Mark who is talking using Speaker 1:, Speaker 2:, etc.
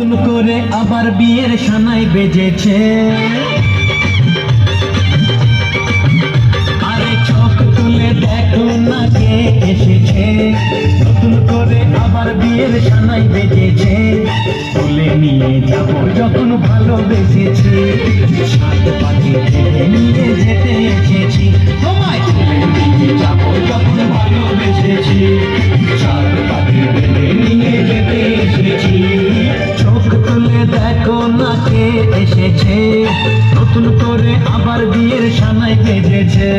Speaker 1: নতুন করে আবার বিয়ের সানাই বেজেছে। আরে চোখ তুলে দেখো না কে এসেছে, নতুন করে আবার বিয়ের সানাই বেজেছে। তুলে নিয়ে যাব যখন ভালোবেসেছি, সাত পাখি থেকে নিয়ে যেতে এসেছি। তোমায় তুলে নিয়ে যাব যখন ভালোবেসেছি, সাত পাখি থেকে নিয়ে যেতে এসেছি। চোখ তুলে দেখো না কে এসেছে, নতুন করে আবার বিয়ের সানাই বেজেছে।